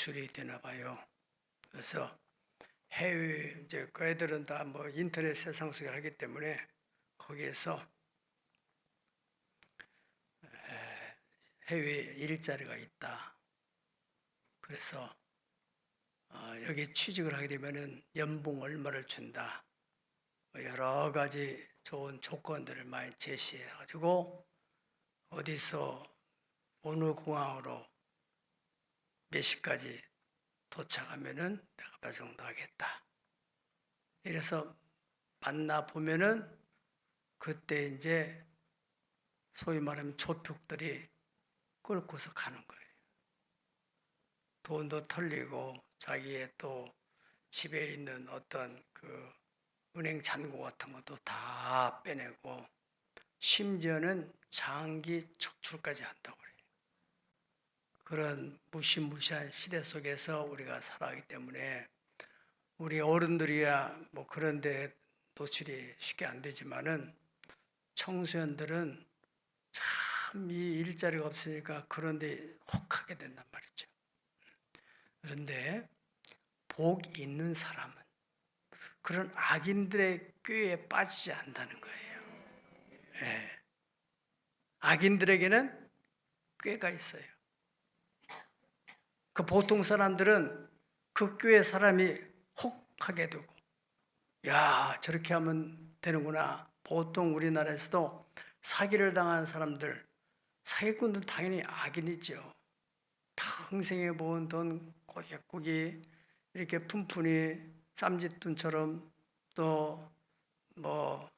노출이 되나 봐요. 그래서 해외 이제 그 애들은 다 뭐 인터넷 세상 속에 하기 때문에 거기에서 해외 일자리가 있다. 그래서 여기 취직을 하게 되면은 연봉 얼마를 준다. 여러 가지 좋은 조건들을 많이 제시해 가지고 어디서 어느 공항으로 몇 시까지 도착하면은 내가 배송도 하겠다. 이래서 만나 보면은 그때 이제 소위 말하면 조폭들이 끌고서 가는 거예요. 돈도 털리고 자기의 또 집에 있는 어떤 그 은행 잔고 같은 것도 다 빼내고 심지어는 장기 척출까지 한다고 그래요. 그런 무시무시한 시대 속에서 우리가 살아가기 때문에 우리 어른들이야 뭐 그런 데 노출이 쉽게 안 되지만은 청소년들은 참 이 일자리가 없으니까 그런 데 혹하게 된단 말이죠. 그런데 복 있는 사람은 그런 악인들의 꾀에 빠지지 않는다는 거예요. 예. 악인들에게는 꾀가 있어요. 그 보통 사람들은 그 꾀에 사람이 혹하게 되고, 야, 저렇게 하면 되는구나. 보통 우리나라에서도 사기를 당한 사람들, 사기꾼들 당연히 악인이죠. 평생에 모은 돈 꼬깃꼬깃 이렇게 푼푼히 쌈짓돈처럼 또 뭐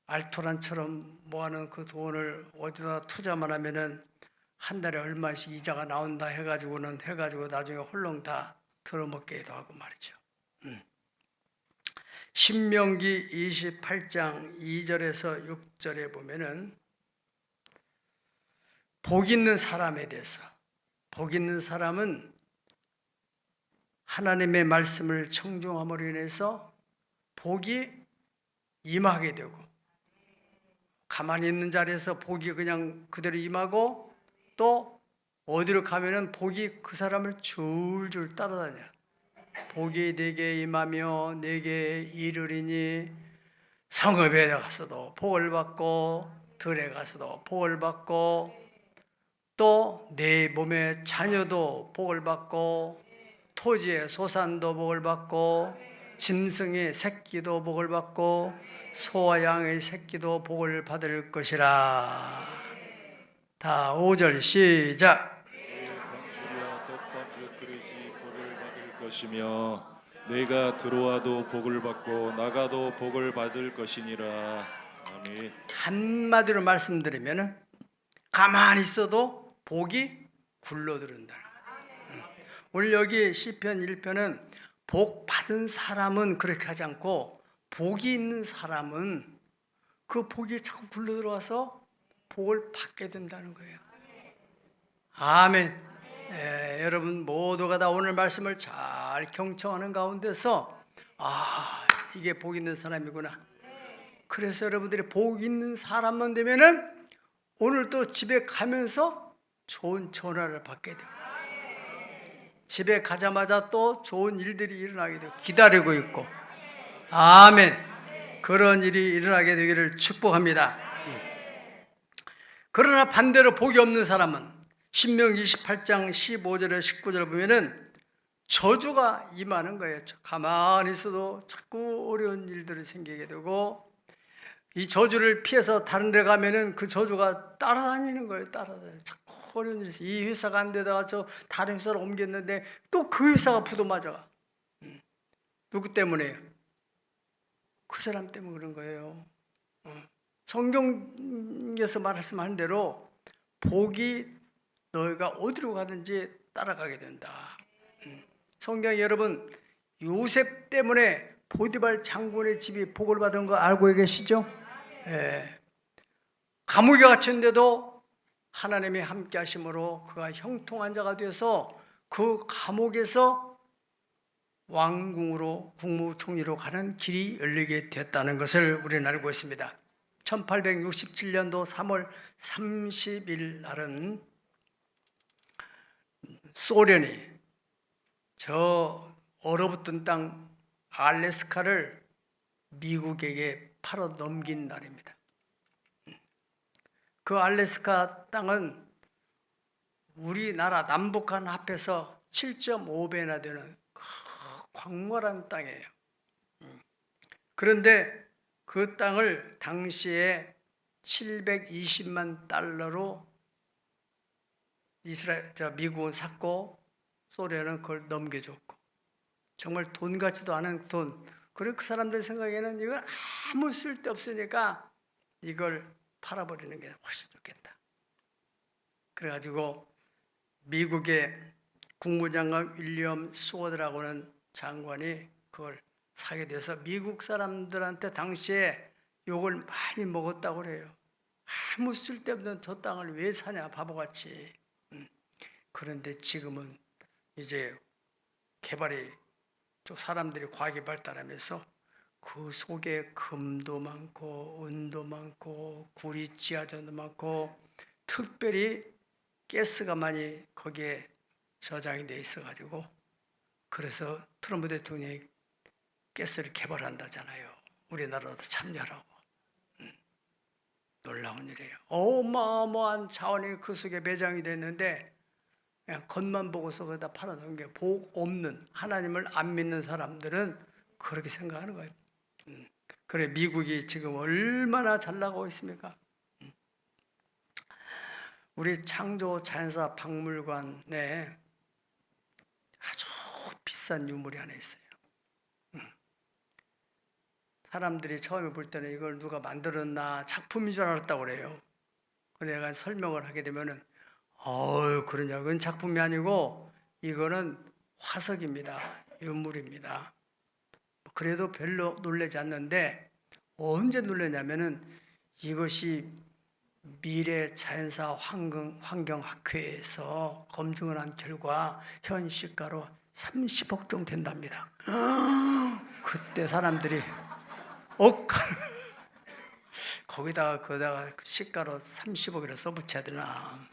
알토란처럼 모아놓은 그 돈을 어디다 투자만 하면은 한 달에 얼마씩 이자가 나온다 해가지고 나중에 홀렁 다 들어먹기도 하고 말이죠. 신명기 28장 2절에서 6절에 보면은 복 있는 사람에 대해서, 복 있는 사람은 하나님의 말씀을 청종함으로 인해서 복이 임하게 되고, 가만히 있는 자리에서 복이 그냥 그대로 임하고, 또 어디로 가면은 복이 그 사람을 줄줄 따라다녀. 복이 내게 임하며 내게 이르리니 성읍에 가서도 복을 받고 들에 가서도 복을 받고 또 내 몸의 자녀도 복을 받고 토지의 소산도 복을 받고 짐승의 새끼도 복을 받고 소와 양의 새끼도 복을 받을 것이라. 다 5절 시작. 건축이와 떡반죽 그릇이 복을 받을 것이며 내가 들어와도 복을 받고 나가도 복을 받을 것이니라. 아멘. 한마디로 말씀드리면 가만히 있어도 복이 굴러들은다. 오늘 여기 시편 1편은 복 받은 사람은 그렇게 하지 않고 복이 있는 사람은 그 복이 자꾸 굴러들어와서 복을 받게 된다는 거예요. 아멘. 여러분 모두가 다 오늘 말씀을 잘 경청하는 가운데서 이게 복 있는 사람이구나. 그래서 여러분들이 복 있는 사람만 되면은 오늘 또 집에 가면서 좋은 전화를 받게 돼요. 집에 가자마자 또 좋은 일들이 일어나게 되고 기다리고 있고. 아멘. 그런 일이 일어나게 되기를 축복합니다. 그러나 반대로 복이 없는 사람은 신명기 28장 15절에 19절 보면은 저주가 임하는 거예요. 가만히 있어도 자꾸 어려운 일들이 생기게 되고 이 저주를 피해서 다른 데 가면은 그 저주가 따라다니는 거예요. 따라다니는. 자꾸 어려운 일이 있어요. 이 회사가 안 되다가 저 다른 회사로 옮겼는데 또 그 회사가 부도맞아가. 누구 때문에요? 그 사람 때문에 그런 거예요. 성경에서 말씀하는 대로 복이 너희가 어디로 가든지 따라가게 된다. 성경 여러분 요셉 때문에 보디발 장군의 집이 복을 받은 거 알고 계시죠? 감옥에 갇혔는데도 하나님이 함께 하심으로 그가 형통한 자가 되어서 그 감옥에서 왕궁으로 국무총리로 가는 길이 열리게 됐다는 것을 우리는 알고 있습니다. 1867년도 3월 30일 날은 소련이 저 얼어붙은 땅 알래스카를 미국에게 팔아 넘긴 날입니다. 그 알래스카 땅은 우리나라 남북한 합해서 7.5배나 되는 광활한 땅이에요. 그런데 그 땅을 당시에 720만 달러로 미국은 샀고 소련은 그걸 넘겨줬고, 정말 돈 같지도 않은 돈. 그리고 그 사람들 생각에는 이건 아무 쓸데 없으니까 이걸 팔아버리는 게 훨씬 좋겠다. 그래가지고 미국의 국무장관 윌리엄 스워드라고는 장관이 그걸 사게 돼서 미국 사람들한테 당시에 욕을 많이 먹었다고 그래요. 아무 쓸데없는 저 땅을 왜 사냐, 바보같이. 그런데 지금은 이제 개발이, 또 사람들이 과학이 발달하면서 그 속에 금도 많고 은도 많고 구리 지하전도 많고, 특별히 가스가 많이 거기에 저장이 돼 있어가지고, 그래서 트럼프 대통령이 가스를 개발한다잖아요. 우리나라도 참여하라고. 놀라운 일이에요. 어마어마한 자원이 그 속에 매장이 됐는데 그냥 겉만 보고서 거기다 팔아놓은 게, 복 없는, 하나님을 안 믿는 사람들은 그렇게 생각하는 거예요. 그래, 미국이 지금 얼마나 잘 나가고 있습니까? 우리 창조 자연사 박물관에 아주 비싼 유물이 하나 있어요. 사람들이 처음에 볼 때는 이걸 누가 만들었나, 작품인 줄 알았다고 그래요. 그래서 내가 설명을 하게 되면은, 그러냐, 그건 작품이 아니고 이거는 화석입니다. 유물입니다. 그래도 별로 놀라지 않는데, 언제 놀라냐면은 이것이 미래 자연사 환경학회에서 검증을 한 결과 현 시가로 30억 정도 된답니다. 그때 사람들이 거기다가 시가로 30억이라 써붙여야 되나.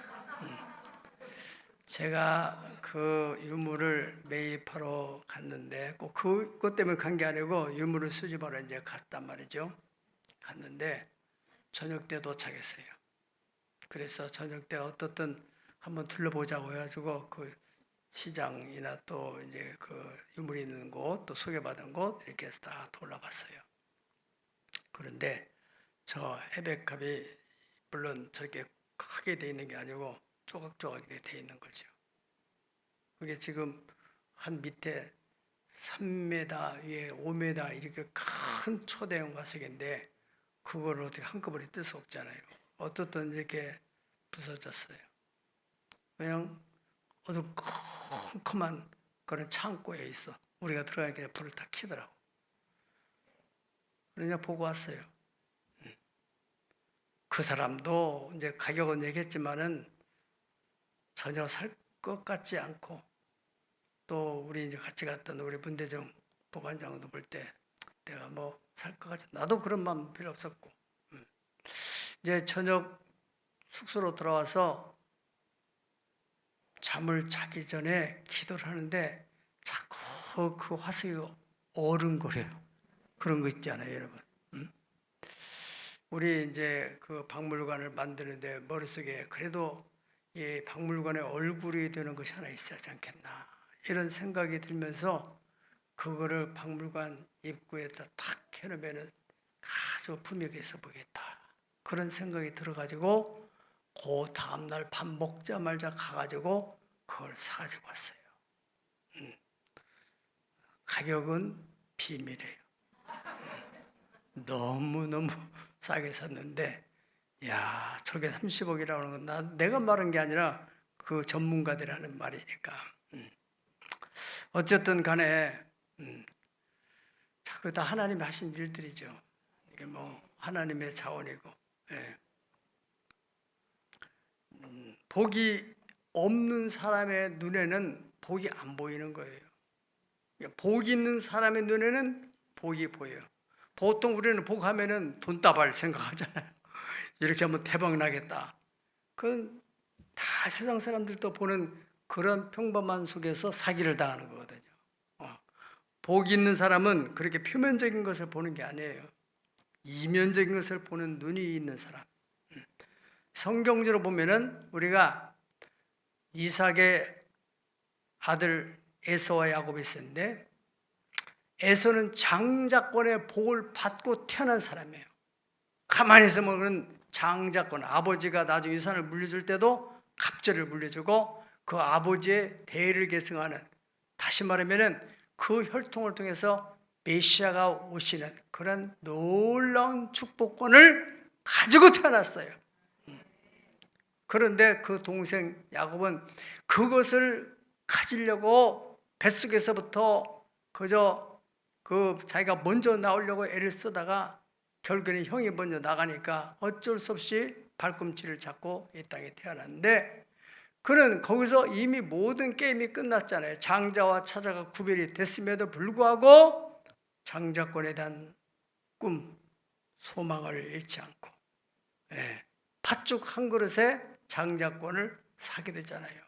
제가 그 유물을 매입하러 갔는데, 꼭 그것 때문에 간 게 아니고 유물을 수집하러 이제 갔단 말이죠. 갔는데 저녁 때 도착했어요. 그래서 저녁 때 어떻든 한번 둘러보자고 해가지고 그 시장이나 또 이제 그 유물이 있는 곳, 또 소개받은 곳, 이렇게 해서 다 돌아봤어요. 그런데 저 해백합이 물론 저렇게 크게 돼 있는 게 아니고 조각조각이 돼 있는 거죠. 그게 지금 한 밑에 3m 위에 5m 이렇게 큰 초대형 화석인데, 그걸 어떻게 한꺼번에 뜰 수 없잖아요. 어떻든 이렇게 부서졌어요. 그냥 어두컴컴한 그런 창고에 있어. 우리가 들어가니까 불을 다 켜더라고. 그냥 보고 왔어요. 그 사람도 이제 가격은 얘기했지만은 전혀 살 것 같지 않고, 또 우리 이제 같이 갔던 우리 문대정 보관장도 볼 때 내가 뭐 살 것 같지, 나도 그런 마음 필요 없었고. 이제 저녁 숙소로 돌아와서 잠을 자기 전에 기도를 하는데 자꾸 그 화석이 어른거려요. 그런 거 있잖아요, 여러분. 우리 이제 그 박물관을 만드는데 머릿속에 그래도 이 박물관의 얼굴이 되는 것이 하나 있어야지 않겠나, 이런 생각이 들면서 그거를 박물관 입구에다 탁 해놓으면 아주 분위기 있어 보겠다, 그런 생각이 들어가지고 그 다음날 밥 먹자마자 가가지고 그걸 사가지고 왔어요. 가격은 비밀이에요. 너무너무 싸게 샀는데, 야, 저게 30억이라고 하는 건 내가 말한 게 아니라 그 전문가들이라는 말이니까. 어쨌든 간에 그거 다 하나님이 하신 일들이죠. 이게 뭐 하나님의 자원이고. 예. 복이 없는 사람의 눈에는 복이 안 보이는 거예요. 복 있는 사람의 눈에는 복이 보여요. 보통 우리는 복하면은 돈다발 생각하잖아요. 이렇게 하면 대박 나겠다. 그건 다 세상 사람들도 보는 그런 평범한 속에서 사기를 당하는 거거든요. 복이 있는 사람은 그렇게 표면적인 것을 보는 게 아니에요. 이면적인 것을 보는 눈이 있는 사람. 성경적으로 보면은 우리가 이삭의 아들 에서와 야곱이 있었는데, 에서는 장자권의 복을 받고 태어난 사람이에요. 가만히 있으면 그런 장자권, 아버지가 나중에 유산을 물려줄 때도 갑절을 물려주고 그 아버지의 대를 계승하는, 다시 말하면은 그 혈통을 통해서 메시아가 오시는 그런 놀라운 축복권을 가지고 태어났어요. 그런데 그 동생 야곱은 그것을 가지려고 뱃속에서부터 그저 자기가 먼저 나오려고 애를 쓰다가 결국에는 형이 먼저 나가니까 어쩔 수 없이 발꿈치를 잡고 이 땅에 태어났는데, 그는 거기서 이미 모든 게임이 끝났잖아요. 장자와 차자가 구별이 됐음에도 불구하고 장자권에 대한 꿈, 소망을 잃지 않고, 팥죽 한 그릇에 장자권을 사게 되잖아요.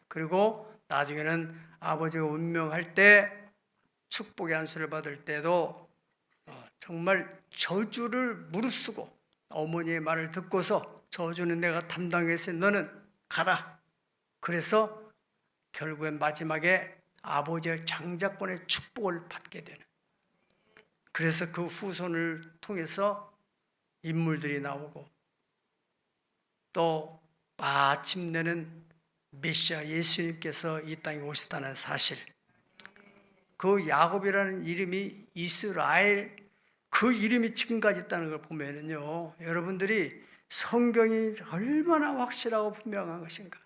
그리고 나중에는 아버지가 운명할 때 축복의 안수를 받을 때도 정말 저주를 무릅쓰고 어머니의 말을 듣고서 저주는 내가 담당했으니 너는 가라. 그래서 결국엔 마지막에 아버지의 장자권의 축복을 받게 되는, 그래서 그 후손을 통해서 인물들이 나오고 또 마침내는 메시아 예수님께서 이 땅에 오셨다는 사실, 그 야곱이라는 이름이 이스라엘, 그 이름이 지금까지 있다는 걸 보면은요, 여러분들이 성경이 얼마나 확실하고 분명한 것인가.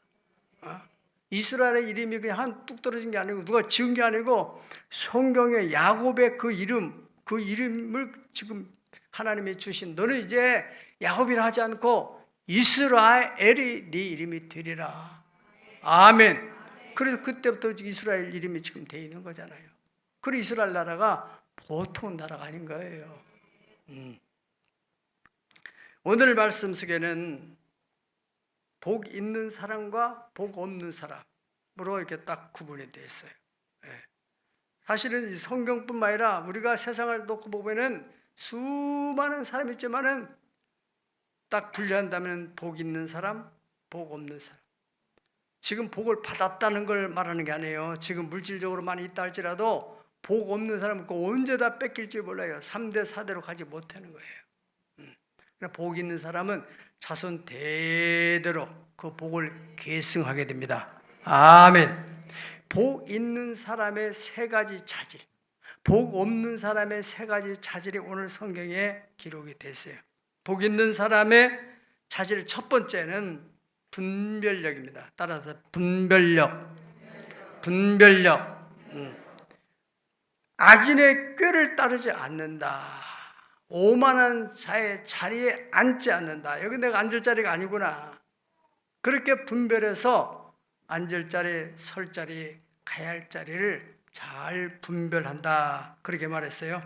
이스라엘의 이름이 그냥 뚝 떨어진 게 아니고 누가 지은 게 아니고 성경에 야곱의 그 이름을 지금 하나님이 주신, 너는 이제 야곱이라 하지 않고 이스라엘이 네 이름이 되리라. 아멘. 그래서 그때부터 이스라엘 이름이 지금 돼 있는 거잖아요. 그리고 이스라엘 나라가 보통 나라가 아닌 거예요. 오늘 말씀 속에는 복 있는 사람과 복 없는 사람으로 이렇게 딱 구분이 되어 있어요. 사실은 성경뿐만 아니라 우리가 세상을 놓고 보면은 수많은 사람이 있지만은 딱 분류한다면 복 있는 사람, 복 없는 사람. 지금 복을 받았다는 걸 말하는 게 아니에요. 지금 물질적으로 많이 있다 할지라도 복 없는 사람은 언제 다 뺏길지 몰라요. 3대 4대로 가지 못하는 거예요. 복 있는 사람은 자손 대대로 그 복을 계승하게 됩니다. 아멘. 복 있는 사람의 세 가지 자질, 복 없는 사람의 세 가지 자질이 오늘 성경에 기록이 됐어요. 복 있는 사람의 자질 첫 번째는 분별력입니다. 따라서 분별력. 악인의 꾀를 따르지 않는다. 오만한 자의 자리에 앉지 않는다. 여기 내가 앉을 자리가 아니구나. 그렇게 분별해서 앉을 자리, 설 자리, 가야 할 자리를 잘 분별한다. 그렇게 말했어요.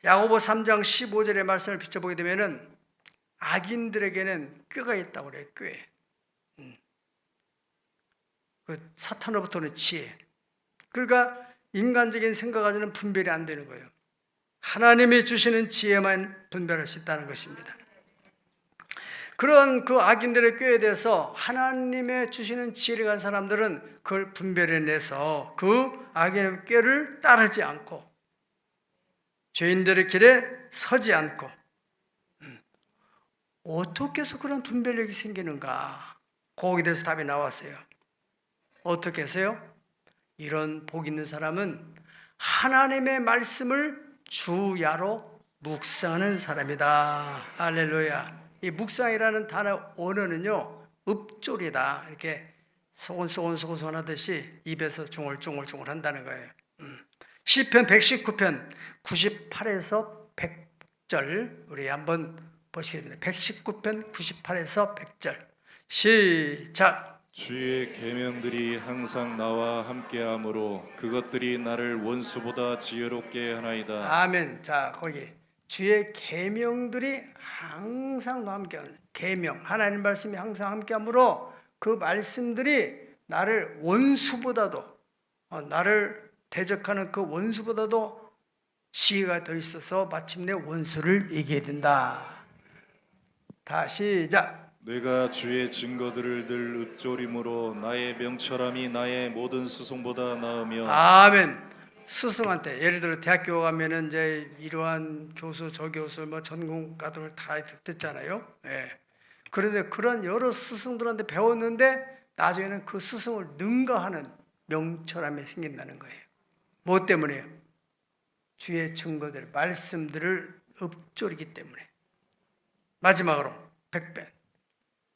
야고보 3장 15절의 말씀을 비춰보게 되면은 악인들에게는 꾀가 있다고 그래요. 꾀. 그 사탄으로부터는 지혜. 그러니까 인간적인 생각 가지고는 분별이 안 되는 거예요. 하나님이 주시는 지혜만 분별할 수 있다는 것입니다. 그런 그 악인들의 꾀에 대해서 하나님의 주시는 지혜를 가진 사람들은 그걸 분별해내서 그 악인의 꾀를 따르지 않고 죄인들의 길에 서지 않고, 어떻게 해서 그런 분별력이 생기는가? 거기에 대해서 답이 나왔어요. 어떻게 해서요? 이런 복 있는 사람은 하나님의 말씀을 주야로 묵상하는 사람이다. 할렐루야. 이 묵상이라는 단어 언어는요, 읍조리다. 이렇게 소곤소곤 하듯이 입에서 중얼중얼 한다는 거예요. 시편 119편 98에서 100절 우리 한번 보시겠습니다. 119편 98에서 100절 시작. 주의 계명들이 항상 나와 함께하므로 그것들이 나를 원수보다 지혜롭게 하나이다. 아멘. 자, 거기 주의 계명들이 항상 함께하는 계명, 하나님 말씀이 항상 함께하므로 그 말씀들이 나를 원수보다도 나를 대적하는 그 원수보다도 지혜가 더 있어서 마침내 원수를 이기게 된다. 다 시작. 내가 주의 증거들을 늘 읊조림으로 나의 명철함이 나의 모든 스승보다 나으며 아멘. 스승한테 예를 들어 대학교 가면은 이제 이러한 교수 저 교수 뭐 전공가들 다 듣잖아요. 예. 그런데 그런 여러 스승들한테 배웠는데 나중에는 그 스승을 능가하는 명철함이 생긴다는 거예요. 뭐 때문에요? 주의 증거들, 말씀들을 읊조리기 때문에. 마지막으로 백배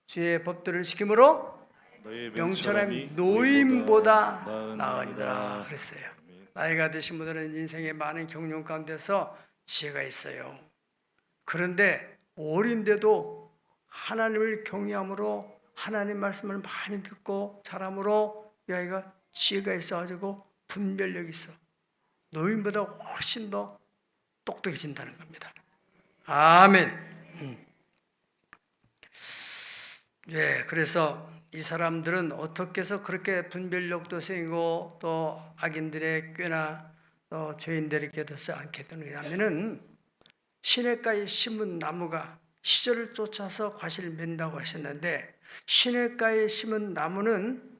주의 법들을 지킴으로 너의 명철함이 명철함이 노인보다 나으니라. 나으니라 그랬어요. 나이가 드신 분들은 인생의 많은 경륜 가운데서 지혜가 있어요. 그런데 어린데도 하나님을 경외함으로 하나님 말씀을 많이 듣고 자람으로 이 아이가 지혜가 있어가지고 분별력이 있어. 노인보다 훨씬 더 똑똑해진다는 겁니다. 아멘. 예, 그래서 이 사람들은 어떻게 해서 그렇게 분별력도 생기고 또 악인들의 꾀나 또 죄인들에게 되지 않게 되느냐면은 시냇가에 심은 나무가 시절을 쫓아서 과실을 맺는다고 하셨는데 시냇가에 심은 나무는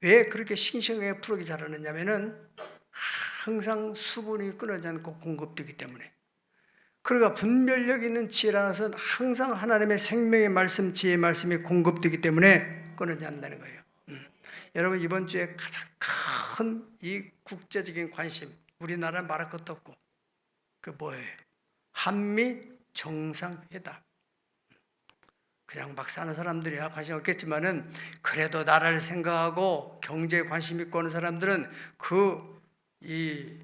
왜 그렇게 싱싱하게 푸르게 자라느냐면은 항상 수분이 끊어지지 않고 공급되기 때문에. 그러니까 분별력 있는 지혜라는 것은 항상 하나님의 생명의 말씀, 지혜의 말씀이 공급되기 때문에 끊어지지 않는다는 거예요. 여러분 이번 주에 가장 큰 이 국제적인 관심, 우리나라는 말할 것도 없고 그 뭐예요? 한미 정상회담. 그냥 막 사는 사람들이야 관심 없겠지만은 그래도 나라를 생각하고 경제에 관심 있고 하는 사람들은 그 이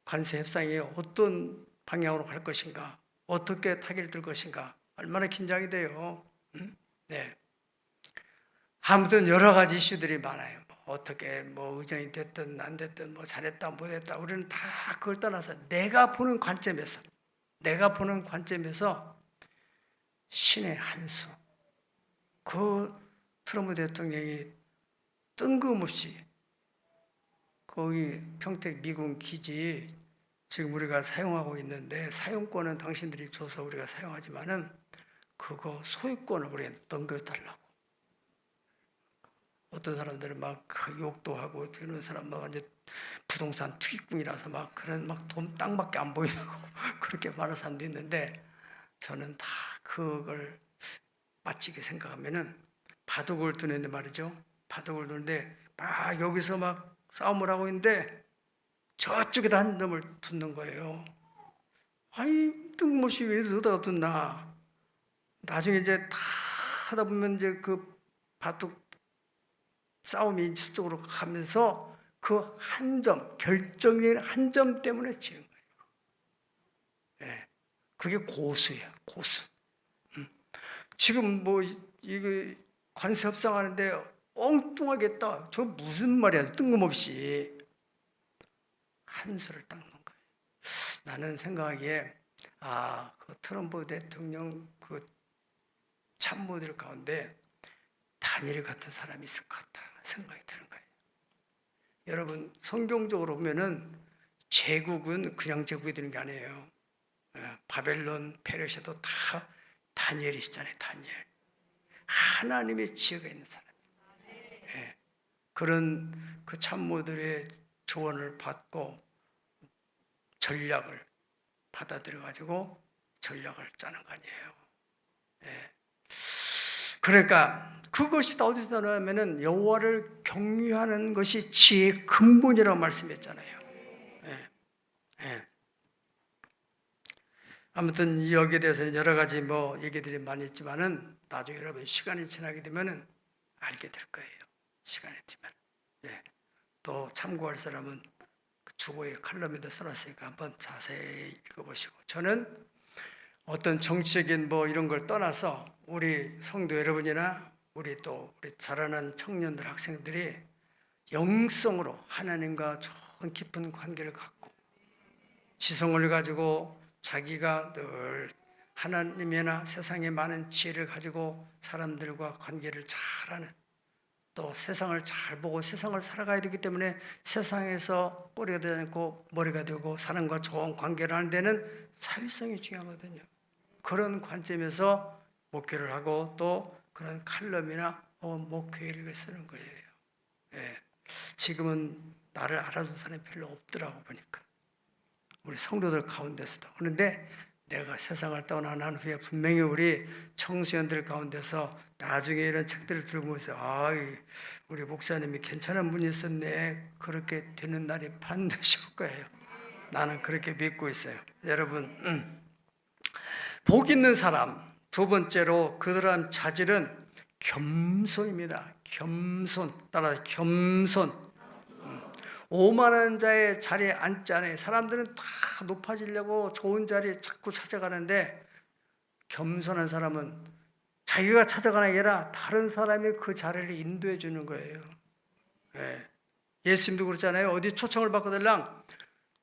관세 협상이 어떤 방향으로 갈 것인가, 어떻게 타결이 될 것인가, 얼마나 긴장이 돼요. 네. 아무튼 여러 가지 이슈들이 많아요. 뭐 어떻게 뭐 의정이 됐든 안 됐든 뭐 잘했다 못했다 우리는 다 그걸 떠나서 내가 보는 관점에서 신의 한 수. 그 트럼프 대통령이 뜬금없이 거기 평택 미군 기지 지금 우리가 사용하고 있는데 사용권은 당신들이 줘서 우리가 사용하지만은 그거 소유권을 우리가 넘겨달라고. 어떤 사람들은 막 욕도 하고 그런 사람 막 이제 부동산 투기꾼이라서 막 그런 막 돈 땅밖에 안 보이라고 그렇게 말하는 사람도 있는데 저는 다 그걸 마치게 생각하면은 바둑을 두는데 말이죠. 바둑을 두는데 막 여기서 막 싸움을 하고 있는데 저쪽에다 한 놈을 둔는 거예요. 아이 뜬금없이 왜 너다가 둔나. 나중에 이제 다 하다 보면 이제 그 바둑 싸움이 저쪽으로 가면서 그 한 점, 결정적인 한 점 때문에 지는 거예요. 네. 그게 고수예요, 고수. 지금 뭐 이거 관세 협상하는데 엉뚱하게 했다. 저 무슨 말이야? 뜬금없이 한 수를 닦는 거예요. 나는 생각하기에 그 트럼프 대통령 그 참모들 가운데 다니엘 같은 사람이 있을 것 같다 생각이 드는 거예요. 여러분 성경적으로 보면은 제국은 그냥 제국이 되는 게 아니에요. 바벨론, 페르시아도 다 다니엘이 있잖아요. 다니엘. 하나님의 지혜가 있는 사람. 그런 그 참모들의 조언을 받고 전략을 받아들여 가지고 전략을 짜는 거 아니에요. 그러니까 그것이 다 어디서 나오냐면은 여호와를 경외하는 것이 지혜의 근본이라고 말씀했잖아요. 아무튼 여기에 대해서는 여러 가지 뭐 얘기들이 많이 있지만은 나중에 여러분 시간이 지나게 되면은 알게 될 거예요. 시간이 지면. 또 참고할 사람은 주보에 칼럼에도 써놨으니까 한번 자세히 읽어보시고 저는 어떤 정치적인 뭐 이런 걸 떠나서 우리 성도 여러분이나 우리 자라는 청년들 학생들이 영성으로 하나님과 좋은 깊은 관계를 갖고 지성을 가지고 자기가 늘 하나님이나 세상에 많은 지혜를 가지고 사람들과 관계를 잘하는 또 세상을 잘 보고 세상을 살아가야 되기 때문에 세상에서 뿌리가 되지 않고 머리가 되고 사람과 좋은 관계를 하는 데는 사회성이 중요하거든요. 그런 관점에서 목회를 하고 또 그런 칼럼이나 목회를 쓰는 거예요. 예. 지금은 나를 알아준 사람이 별로 없더라고 보니까. 우리 성도들 가운데서도. 그런데 내가 세상을 떠난 후에 분명히 우리 청소년들 가운데서 나중에 이런 책들을 들고 있어. 우리 목사님이 괜찮은 분이 있었네. 그렇게 되는 날이 반드시 올 거예요. 나는 그렇게 믿고 있어요. 여러분, 복 있는 사람. 두 번째로 그 사람 자질은 겸손입니다. 겸손. 따라 겸손. 오만한 자의 자리에 앉지 않아요. 사람들은 다 높아지려고 좋은 자리에 자꾸 찾아가는데 겸손한 사람은 자기가 찾아가는 게 아니라 다른 사람이 그 자리를 인도해 주는 거예요. 예. 예수님도 그렇잖아요. 어디 초청을 받거들랑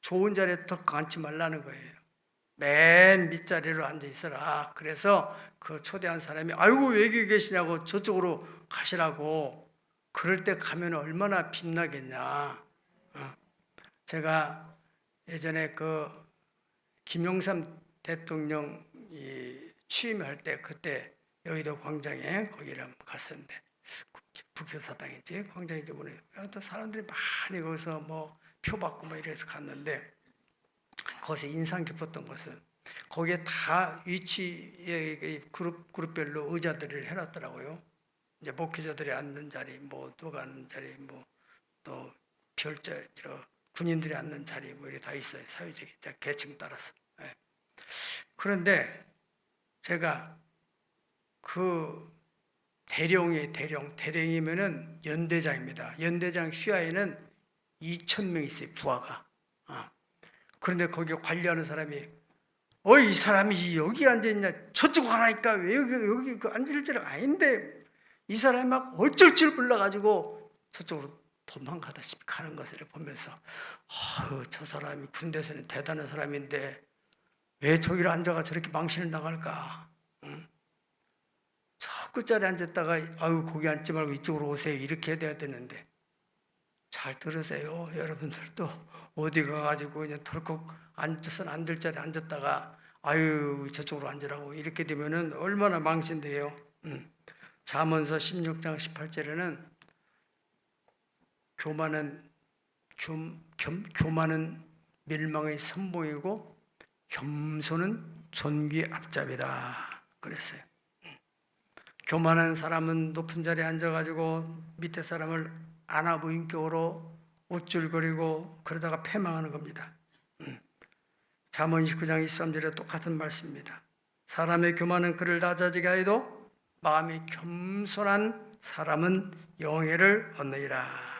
좋은 자리에 더 앉지 말라는 거예요. 맨 밑자리로 앉아 있어라. 그래서 그 초대한 사람이 아이고 왜 여기 계시냐고 저쪽으로 가시라고. 그럴 때 가면 얼마나 빛나겠냐. 제가 예전에 그 김영삼 대통령이 취임할 때 그때 여의도 광장에 거기를 갔었는데 북교사당이지 광장이지 뭐네. 또 사람들이 많이 거기서 뭐 표 받고 뭐 이래서 갔는데 거기서 인상 깊었던 것은 거기에 다 위치에 그룹별로 의자들을 해놨더라고요. 이제 목회자들이 앉는 자리, 뭐 누가 앉는 자리, 뭐 또 별자 군인들이 앉는 자리 뭐 이렇게 다 있어요. 사회적인 계층 따라서. 예. 그런데 제가 그 대령이면은 연대장입니다. 연대장 휘하에는 2,000명 있어요. 부하가. 그런데 거기 관리하는 사람이 이 사람이 여기 앉아있냐 저쪽 가라니까 왜 여기 그 앉을 줄 아닌데 이 사람이 막 어쩔 줄 몰라가지고 저쪽으로 도망가다시피 가는 것을 보면서 저 사람이 군대에서는 대단한 사람인데 왜 저기를 앉아가 저렇게 망신을 당할까. 저 끝자리에 앉았다가 거기 앉지 말고 이쪽으로 오세요 이렇게 해야 되는데 잘 들으세요. 여러분들도 어디 가가지고 그냥 덜컥 앉아서는 안 될 자리에 앉았다가 저쪽으로 앉으라고 이렇게 되면은 얼마나 망신돼요. 잠언서 16장 18절에는 교만은 멸망의 선봉이고 겸손은 존귀의 앞잡이다 그랬어요. 교만한 사람은 높은 자리에 앉아가지고 밑에 사람을 안하부인격으로 우쭐거리고 그러다가 패망하는 겁니다. 잠언 29장 23절에 똑같은 말씀입니다. 사람의 교만은 그를 낮아지게 하여도 마음이 겸손한 사람은 영예를 얻느니라.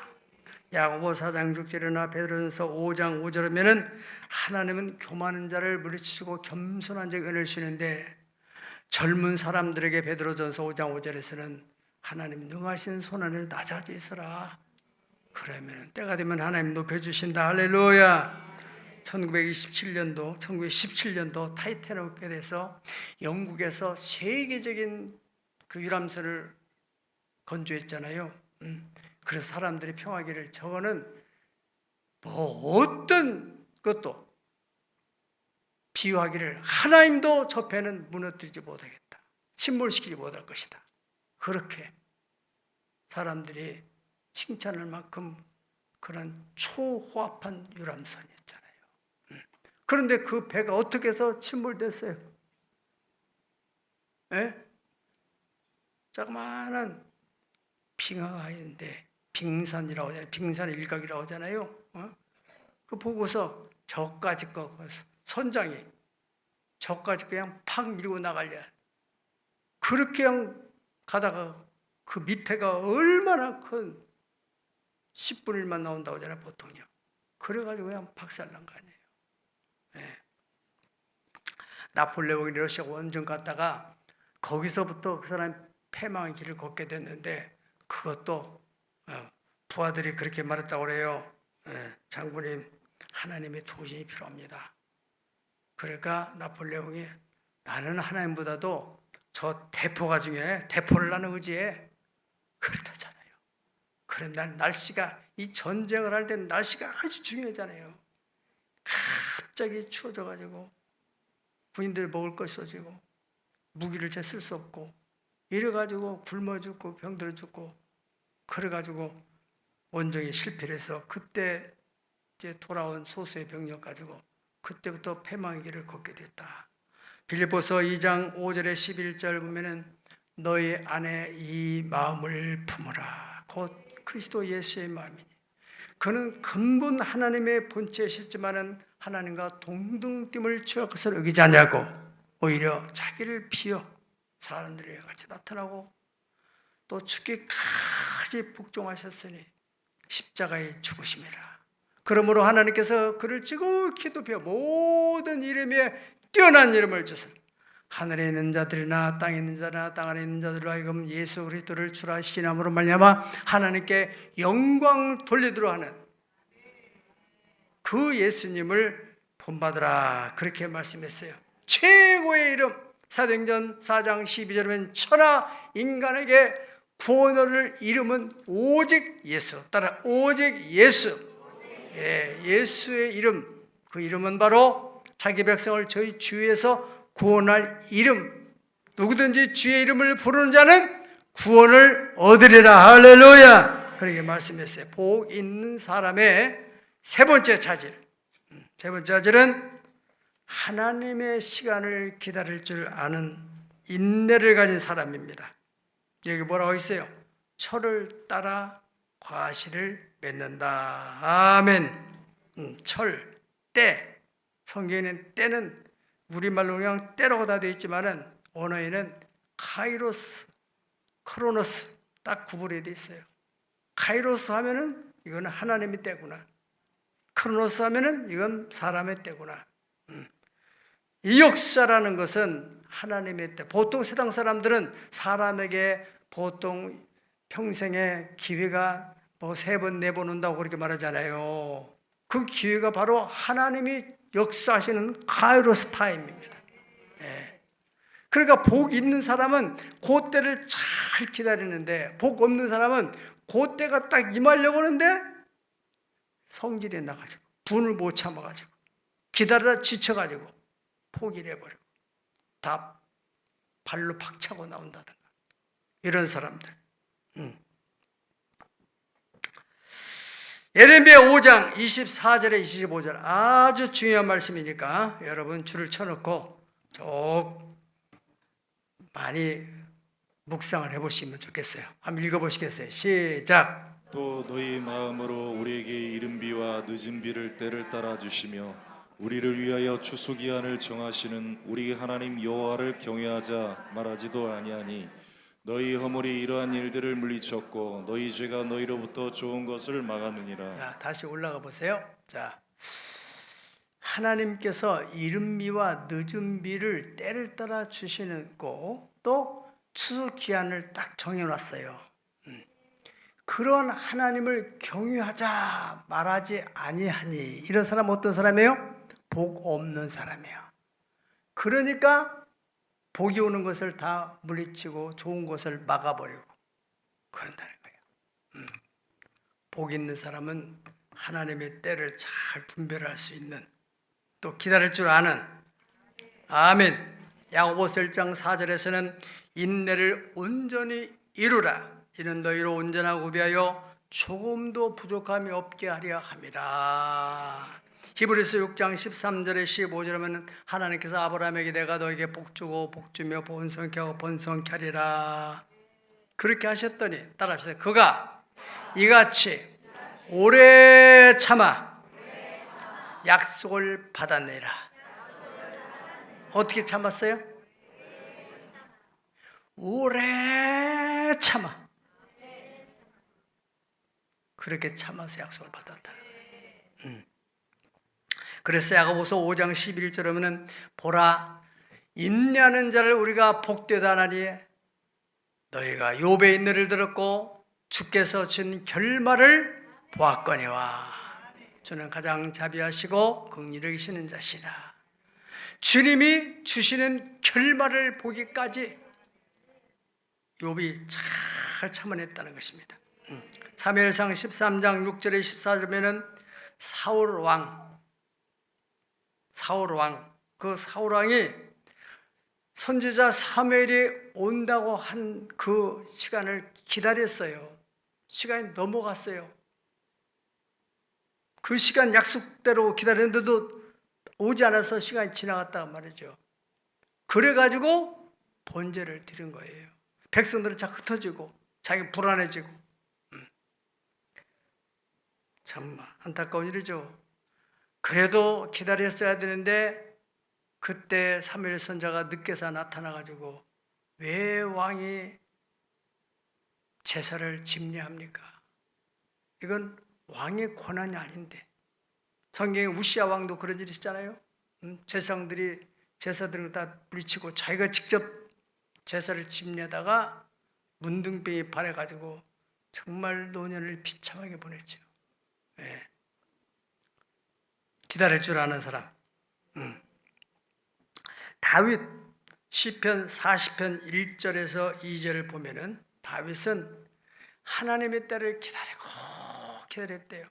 야고보 4장 6절이나 베드로전서 5장 5절에 보면은 하나님은 교만한 자를 물리치시고 겸손한 자에게 은혜를 주시는데 젊은 사람들에게 베드로전서 5장 5절에서는 하나님 능하신 손 안에 낮아져 있어라. 그러면 때가 되면 하나님 높여주신다. 할렐루야. 1917년도 타이타닉에서 영국에서 세계적인 그 유람선을 건조했잖아요. 그래서 사람들이 평하기를 저거는 뭐 어떤 것도 비유하기를 하나님도 저 배는 무너뜨리지 못하겠다. 침몰시키지 못할 것이다. 그렇게 사람들이 칭찬할 만큼 그런 초호합한 유람선이었잖아요. 그런데 그 배가 어떻게 해서 침몰됐어요? 예? 자그마한 빙하가 있는데 빙산이라고 하잖아요. 빙산 일각이라고 하잖아요. 그 보고서 저까지 선장이 저까지 그냥 팍 밀고 나가려. 그렇게 그냥 가다가 그 밑에가 얼마나 큰 10분의 1만 나온다고 하잖아요. 보통요. 그래가지고 그냥 박살난 거 아니에요. 네. 나폴레옹이 러시아 원정 갔다가 거기서부터 그 사람이 패망의 길을 걷게 됐는데 그것도 부하들이 그렇게 말했다고 그래요. 장군님 하나님의 도우심이 필요합니다. 그러니까 나폴레옹이 나는 하나님보다도 저 대포가 중요해. 대포를 나는 의지해. 그렇다잖아요. 그런 날씨가, 이 전쟁을 할 때는 날씨가 아주 중요하잖아요. 갑자기 추워져가지고 군인들 먹을 것이 없어지고 무기를 잘 쓸 수 없고 이래가지고 굶어 죽고 병들어 죽고 그래가지고 원정이 실패를 해서 그때 이제 돌아온 소수의 병력 가지고 그때부터 패망의 길을 걷게 됐다. 빌립보서 2장 5절에 11절 보면은 너희 안에 이 마음을 품으라. 곧 그리스도 예수의 마음이니. 그는 근본 하나님의 본체이셨지만은 하나님과 동등됨을 취할 것을 여기지 않냐고 오히려 자기를 비어 사람들에게 같이 나타나고 또 죽기까지 복종하셨으니 십자가의 죽으심이라. 그러므로 하나님께서 그를 지극히 높여 모든 이름에 뛰어난 이름을 주사 하늘에 있는 자들이나 땅에 있는 자나 땅 안에 있는 자들로 하여금 예수 그리스도를 주라시킨 함으로 말미암아 하나님께 영광 돌리도록 하는 그 예수님을 본받으라 그렇게 말씀했어요. 최고의 이름 사도행전 4장 12절에 천하 인간에게 구원을 이름은 오직 예수. 따라 오직 예수. 예수의 이름, 그 이름은 바로 자기 백성을 저희 주에서 구원할 이름. 누구든지 주의 이름을 부르는 자는 구원을 얻으리라. 할렐루야. 그렇게 말씀했어요. 복 있는 사람의 세 번째 자질. 세 번째 자질은 하나님의 시간을 기다릴 줄 아는 인내를 가진 사람입니다. 여기 뭐라고 있어요? 철을 따라 과실을 맺는다. 아멘. 철, 때. 성경에는 때는 우리말로 그냥 때라고 다 되어 있지만은 언어에는 카이로스, 크로노스 딱 구분이 되어 있어요. 카이로스 하면은 이거는 하나님의 때구나. 크로노스 하면은 이건 사람의 때구나. 이 역사라는 것은 하나님의 때. 보통 세상 사람들은 사람에게 보통 평생에 기회가 뭐 3번, 4번 온다고 그렇게 말하잖아요. 그 기회가 바로 하나님이 역사하시는 카이로스 타임입니다. 그러니까 복 있는 사람은 그 때를 잘 기다리는데 복 없는 사람은 그 때가 딱 임하려고 하는데 성질이 나가지고 분을 못 참아가지고 기다리다 지쳐가지고 포기를 해버리고 다 발로 박차고 나온다든가 이런 사람들. 예레미야 5장 24절에 25절 아주 중요한 말씀이니까 여러분 줄을 쳐놓고 쭉 많이 묵상을 해보시면 좋겠어요. 한번 읽어보시겠어요? 시작. 또 너희 마음으로 우리에게 이른 비와 늦은 비를 때를 따라 주시며 우리를 위하여 추수기한을 정하시는 우리 하나님 여호와를 경외하자 말하지도 아니하니 너희 허물이 이러한 일들을 물리쳤고 너희 죄가 너희로부터 좋은 것을 막았느니라. 자, 다시 올라가 보세요. 자, 하나님께서 이른 비와 늦은 비를 때를 따라 주시는 거, 또 추수기한을 딱 정해놨어요. 그런 하나님을 경외하자 말하지 아니하니 이런 사람 어떤 사람이에요? 복 없는 사람이에요. 그러니까 복이 오는 것을 다 물리치고 좋은 것을 막아버리고 그런다는 거예요. 복 있는 사람은 하나님의 때를 잘 분별할 수 있는 또 기다릴 줄 아는 아멘. 야고보서 1장 4절에서는 인내를 온전히 이루라. 이는 너희로 온전하고 구비하여 조금도 부족함이 없게 하려 함이라. 히브리서 6장 13절에 15절에 하면 하나님께서 아브라함에게 내가 너에게 복주고 복주며 번성케 하고 번성케 하리라. 그렇게 하셨더니 따라합시다. 그가 이같이 오래 참아 약속을 받았느니라. 어떻게 참았어요? 오래 참아. 그렇게 참아서 약속을 받았다. 그래서 야고보서 5장 11절에 보면 보라 인내하는 자를 우리가 복되다 하나니 너희가 욥의 인내를 들었고 주께서 준 결말을 보았거니와 주는 가장 자비하시고 긍휼하시는 자시라. 주님이 주시는 결말을 보기까지 욥이 잘 참아냈다는 것입니다. 사무엘상 13장 6절에 14절에 보면은 사울 왕, 그 사울 왕이 선지자 사무엘이 온다고 한 그 시간을 기다렸어요. 시간이 넘어갔어요. 그 시간 약속대로 기다렸는데도 오지 않아서 시간이 지나갔다고 말이죠. 그래가지고 번제를 드린 거예요. 백성들은 자꾸 흩어지고 자기 불안해지고 참 안타까운 일이죠. 그래도 기다렸어야 되는데 그때 사무엘 선지자가 늦게서 나타나가지고 왜 왕이 제사를 집례합니까? 이건 왕의 권한이 아닌데. 성경에 우시야 왕도 그런 일이 있잖아요. 제사장들이 제사들을 다 물리치고 자기가 직접 제사를 집례하다가 문둥병이 발해가지고 정말 노년을 비참하게 보냈죠. 네. 기다릴 줄 아는 사람. 다윗 시편 40편 1절에서 2절을 보면은 다윗은 하나님의 때를 기다렸대요.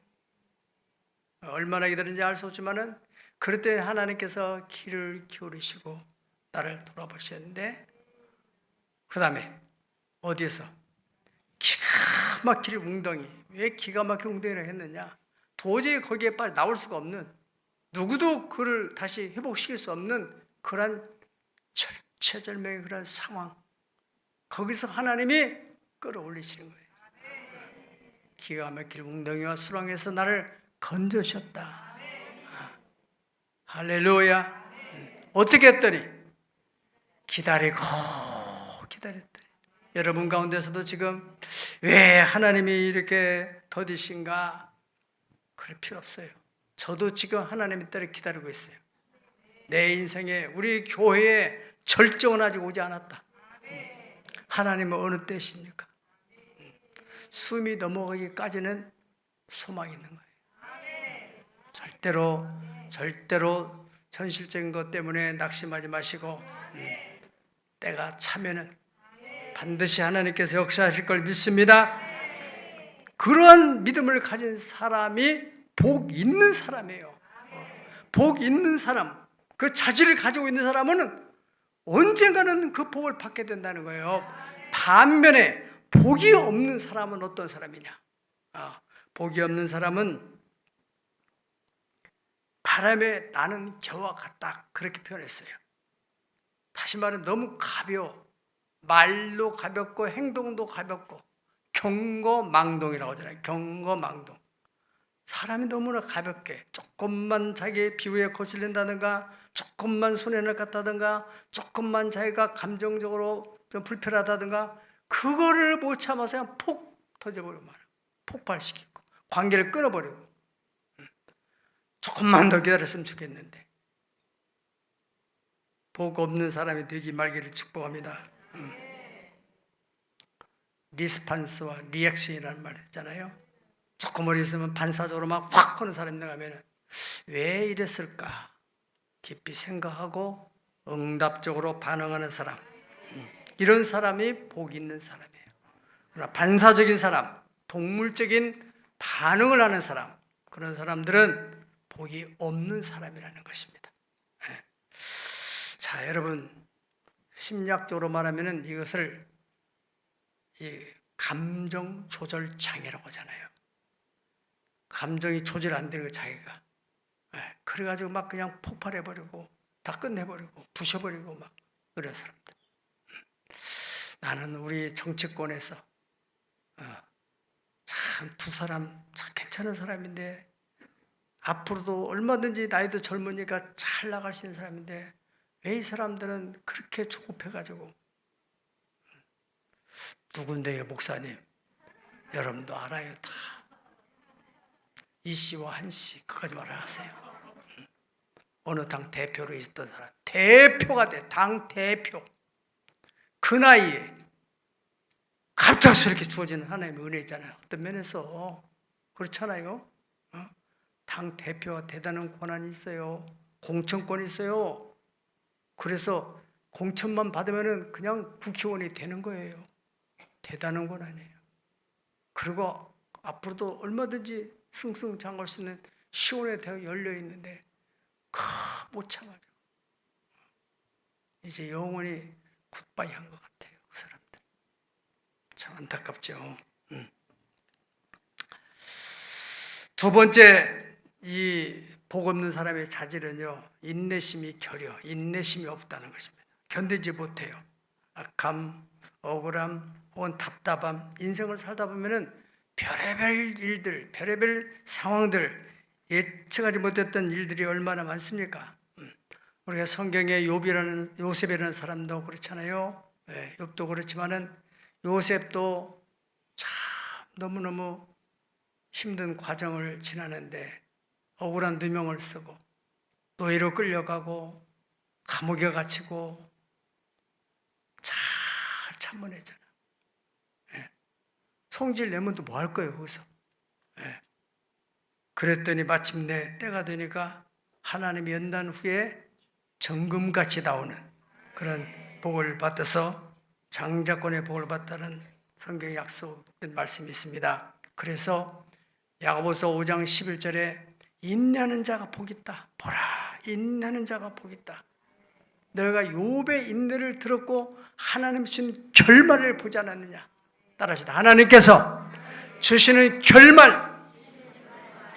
얼마나 기다린지 알 수 없지만은 그럴 때 하나님께서 귀를 기울이시고 나를 돌아보셨는데 그 다음에 어디에서 기가 막힐 웅덩이. 왜 기가 막힌 웅덩이를 했느냐? 도저히 거기에 빠져 나올 수가 없는, 누구도 그를 다시 회복시킬 수 없는 그런 절체절명의 그런 상황. 거기서 하나님이 끌어올리시는 거예요. 기가 막힐 웅덩이와 수렁에서 나를 건져셨다. 할렐루야. 어떻게 했더니 기다렸더니 여러분 가운데서도 지금 왜 하나님이 이렇게 더디신가 그럴 필요 없어요. 저도 지금 하나님의 때를 기다리고 있어요. 내 인생에 우리 교회에 절정은 아직 오지 않았다. 하나님은 어느 때십니까? 숨이 넘어가기까지는 소망이 있는 거예요. 절대로 현실적인 것 때문에 낙심하지 마시고 때가 차면은 반드시 하나님께서 역사하실 걸 믿습니다. 그러한 믿음을 가진 사람이 복 있는 사람이에요. 복 있는 사람, 그 자질을 가지고 있는 사람은 언젠가는 그 복을 받게 된다는 거예요. 반면에 복이 없는 사람은 어떤 사람이냐? 복이 없는 사람은 바람에 나는 겨와 같다, 그렇게 표현했어요. 다시 말해 너무 가벼워. 말도 가볍고 행동도 가볍고 경거망동이라고 하잖아요. 경거망동. 사람이 너무나 가볍게 조금만 자기의 피부에 거슬린다든가 조금만 손해를 갔다든가 조금만 자기가 감정적으로 좀 불편하다든가 그거를 못 참아서 그냥 폭 터져버리고 말아요. 폭발시키고 관계를 끊어버리고 조금만 더 기다렸으면 좋겠는데 복 없는 사람이 되지 말기를 축복합니다. 리스판스와 리액션이라는 말 했잖아요. 조금 어리 있으면 반사적으로 막 확 하는 사람이 나가면 왜 이랬을까 깊이 생각하고 응답적으로 반응하는 사람, 이런 사람이 복 있는 사람이에요. 그러나 반사적인 사람, 동물적인 반응을 하는 사람, 그런 사람들은 복이 없는 사람이라는 것입니다. 자, 여러분, 심리학적으로 말하면 이것을 감정 조절 장애라고 하잖아요. 감정이 조절 안 되는 거 자기가. 그래가지고 막 그냥 폭발해버리고 다 끝내버리고 부셔버리고 막 그런 사람들. 나는 우리 정치권에서 참 두 사람 참 괜찮은 사람인데 앞으로도 얼마든지 나이도 젊으니까 잘 나갈 수 있는 사람인데 왜 이 사람들은 그렇게 조급해가지고. 누군데요, 목사님? 여러분도 알아요, 다. 이 씨와 한 씨, 그까지 말하세요. 어느 당 대표로 있었던 사람, 대표가 돼, 당 대표. 그 나이에 갑작스럽게 주어지는 하나님의 은혜 있잖아요. 어떤 면에서 그렇잖아요. 당 대표가 대단한 권한이 있어요. 공천권이 있어요. 그래서 공천만 받으면은 그냥 국회의원이 되는 거예요. 대단한 권한이에요. 그리고 앞으로도 얼마든지 승승장구할 수 있는 시온의 대가 열려 있는데 못 참아요. 이제 영원히 굿바이 한 것 같아요. 그 사람들. 참 안타깝죠. 두 번째, 이 복 없는 사람의 자질은요, 인내심이 결여, 인내심이 없다는 것입니다. 견디지 못해요. 악함, 억울함, 혹은 답답함, 인생을 살다 보면은 별의별 일들, 별의별 상황들, 예측하지 못했던 일들이 얼마나 많습니까? 우리가 성경에 요셉이라는 사람도 그렇잖아요. 네, 욥도 그렇지만은 요셉도 참 너무너무 힘든 과정을 지나는데 억울한 누명을 쓰고 노예로 끌려가고 감옥에 갇히고 잘 참아내잖아. 예. 성질 내면 또 뭐 할 거예요, 거기서. 예. 그랬더니 마침내 때가 되니까 하나님이 연단 후에 정금같이 나오는 그런 복을 받아서 장자권의 복을 받다는 성경의 약속된 말씀이 있습니다. 그래서 야고보서 5장 11절에 인내하는 자가 복이 있다. 보라, 인내하는 자가 복이 있다. 너희가 욥의 인내를 들었고 하나님 주신 결말을 보지 않았느냐. 따라하시다. 하나님께서 주시는 결말,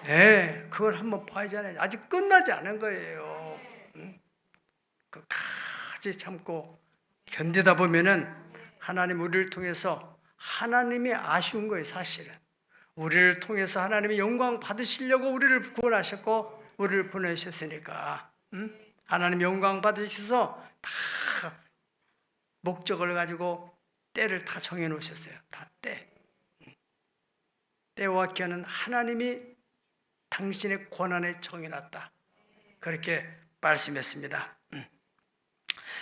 네, 그걸 한번 봐야잖아요. 아직 끝나지 않은 거예요. 끝까지 참고 견디다 보면은 하나님 우리를 통해서, 하나님이 아쉬운 거예요, 사실은. 우리를 통해서 하나님이 영광 받으시려고 우리를 구원하셨고 우리를 보내셨으니까, 하나님 영광 받으셔서 다 목적을 가지고 때를 다 정해 놓으셨어요. 다 때. 때와 기한은 하나님이 당신의 권한에 정해놨다. 그렇게 말씀했습니다.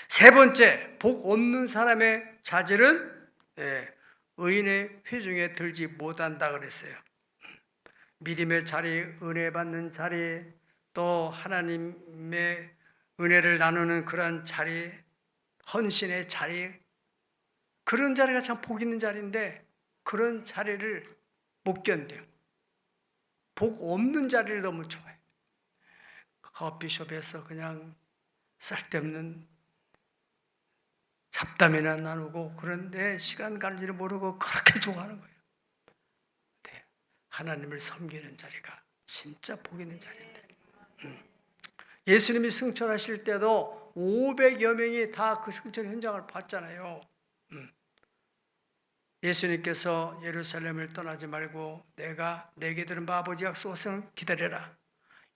세 번째, 복 없는 사람의 자질은 의인의 회중에 들지 못한다 그랬어요. 믿음의 자리, 은혜 받는 자리, 또 하나님의 은혜를 나누는 그런 자리, 헌신의 자리, 그런 자리가 참 복 있는 자리인데 그런 자리를 못 견뎌요. 복 없는 자리를 너무 좋아해요. 커피숍에서 그냥 쓸데없는 잡담이나 나누고 그런데 시간 가는지를 모르고 그렇게 좋아하는 거예요. 네, 하나님을 섬기는 자리가 진짜 복 있는 자리인데. 예수님이 승천하실 때도 500여 명이 다 그 승천 현장을 봤잖아요. 예수님께서 예루살렘을 떠나지 말고 내게 들은 아버지 약속을 기다려라.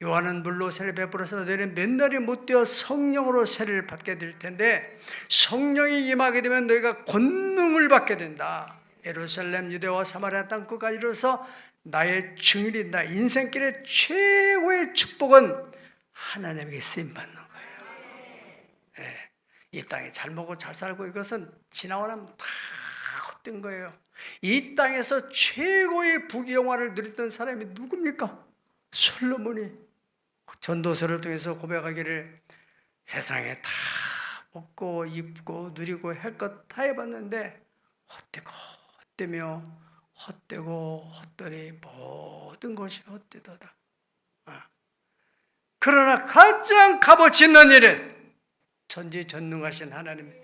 요한은 물로 세를 베풀어서 너희는 몇 날이 못 되어 성령으로 세를 받게 될 텐데 성령이 임하게 되면 너희가 권능을 받게 된다. 예루살렘, 유대와 사마리아 땅 끝까지 이르러서 나의 증인이 된다. 인생길의 최고의 축복은 하나님에게 쓰임 받는 거예요. 네. 이 땅에 잘 먹고 잘 살고 이것은 지나고 나면 다 헛된 거예요. 이 땅에서 최고의 부귀영화를 누렸던 사람이 누굽니까? 솔로몬이 전도서를 통해서 고백하기를 세상에 다 먹고 입고 누리고 할 것 다 해봤는데 헛되고 헛되며 헛되고 헛되니 모든 것이 헛되도다. 그러나 가장 값어치 있는 일은 전지전능하신 하나님,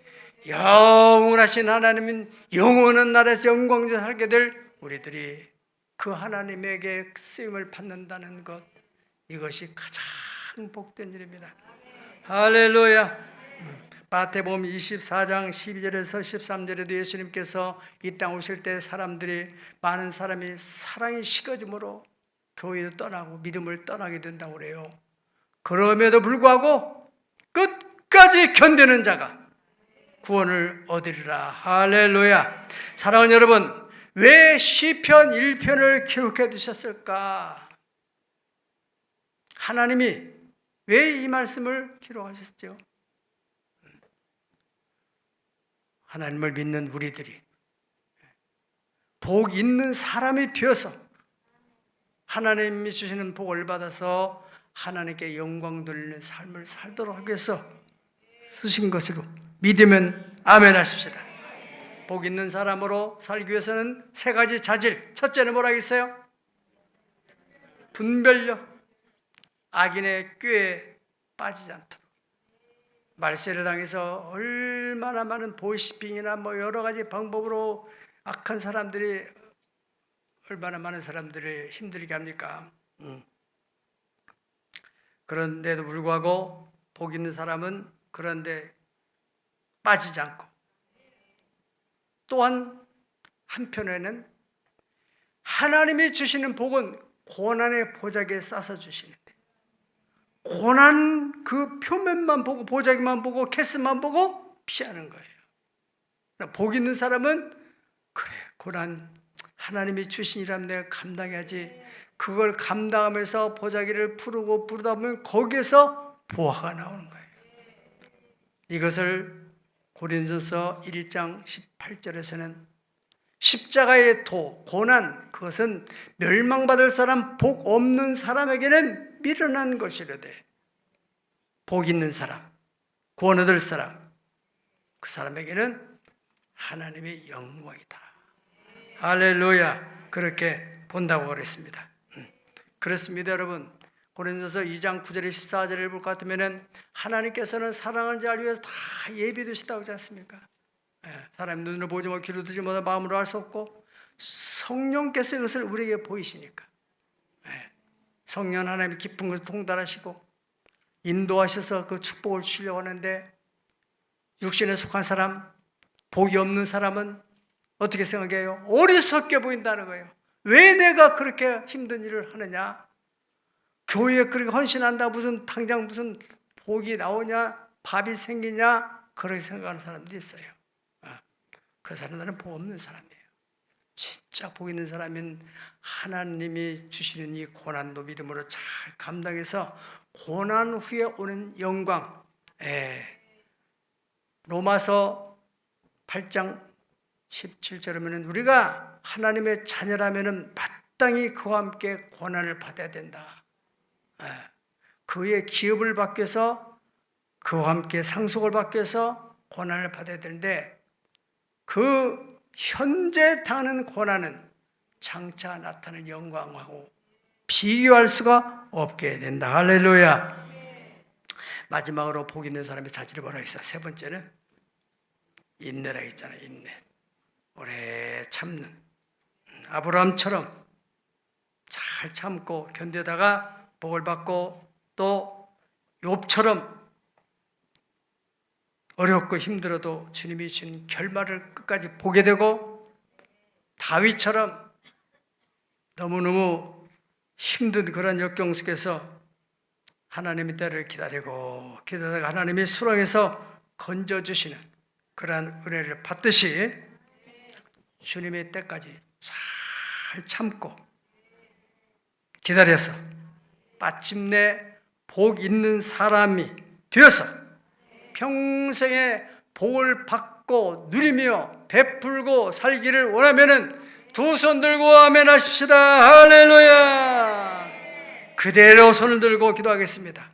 영원하신 하나님인 영원한 나라에서 영광에서 살게 될 우리들이 그 하나님에게 쓰임을 받는다는 것, 이것이 가장 복된 일입니다. 할렐루야. 마태복음 24장 12절에서 13절에도 예수님께서 이 땅 오실 때 많은 사람이 사랑이 식어짐으로 교회를 떠나고 믿음을 떠나게 된다고 그래요. 그럼에도 불구하고 끝까지 견디는 자가 구원을 얻으리라. 할렐루야. 사랑하는 여러분, 왜 시편 1편을 기록해 두셨을까? 하나님이 왜 이 말씀을 기록하셨죠? 하나님을 믿는 우리들이 복 있는 사람이 되어서 하나님이 주시는 복을 받아서 하나님께 영광 돌리는 삶을 살도록 하기 위해서 쓰신 것으로 믿으면 아멘 하십시다. 복 있는 사람으로 살기 위해서는 세 가지 자질. 첫째는 뭐라 했어요? 분별력. 악인의 꾀에 빠지지 않도록. 말세를 당해서 얼마나 많은 보이스피싱이나 뭐 여러 가지 방법으로 악한 사람들이 얼마나 많은 사람들을 힘들게 합니까? 그런데도 불구하고 복 있는 사람은 그런데 빠지지 않고, 또한 한편에는 하나님이 주시는 복은 고난의 보자기에 싸서 주시는데, 고난 그 표면만 보고 보자기만 보고 캐스만 보고 피하는 거예요. 복 있는 사람은 그래, 고난 하나님이 주신 일하면 내가 감당해야지. 그걸 감당하면서 보자기를 부르다 보면 거기에서 보화가 나오는 거예요. 이것을 고린도서 1장 18절에서는 십자가의 도, 고난, 그것은 멸망받을 사람, 복 없는 사람에게는 미련한 것이로되 복 있는 사람, 구원 얻을 사람, 그 사람에게는 하나님의 영광이다. 할렐루야. 그렇게 본다고 그랬습니다. 그렇습니다, 여러분. 고린도서 2장 9절에 14절을 볼 것 같으면 하나님께서는 사랑하는 자를 위해서 다 예비두시다고 하지 않습니까? 사람 눈으로 보지 못하고 귀로 듣지 못하고 마음으로 알 수 없고 성령께서 이것을 우리에게 보이시니까, 성령 하나님이 깊은 것을 통달하시고 인도하셔서 그 축복을 주려고 하는데, 육신에 속한 사람, 복이 없는 사람은 어떻게 생각해요? 어리석게 보인다는 거예요. 왜 내가 그렇게 힘든 일을 하느냐? 교회에 그렇게 헌신한다, 무슨 당장 무슨 복이 나오냐, 밥이 생기냐, 그렇게 생각하는 사람들이 있어요. 그 사람들은 복 없는 사람이에요. 진짜 복 있는 사람은 하나님이 주시는 이 고난도 믿음으로 잘 감당해서 고난 후에 오는 영광. 로마서 8장 17절에 보면 우리가 하나님의 자녀라면 마땅히 그와 함께 고난을 받아야 된다. 그의 기업을 받기 위해서, 그와 함께 상속을 받기 위해서 고난을 받아야 되는데, 그 현재 당하는 고난은 장차 나타나는 영광하고 비교할 수가 없게 된다. 할렐루야. 마지막으로 복 있는 사람의 자질이 뭐라 했어요? 세 번째는 인내라 했잖아요. 인내. 오래 참는. 아브라함처럼 잘 참고 견디다가 복을 받고, 또 욥처럼 어렵고 힘들어도 주님이 주신 결말을 끝까지 보게 되고, 다윗처럼 너무너무 힘든 그런 역경 속에서 하나님의 때를 기다리다가 하나님이 수렁에서 건져주시는 그러한 은혜를 받듯이 주님의 때까지 잘 참고 기다려서 마침내 복 있는 사람이 되어서 평생에 복을 받고 누리며 베풀고 살기를 원하면은 두 손 들고 아멘 하십시다. 할렐루야. 그대로 손을 들고 기도하겠습니다.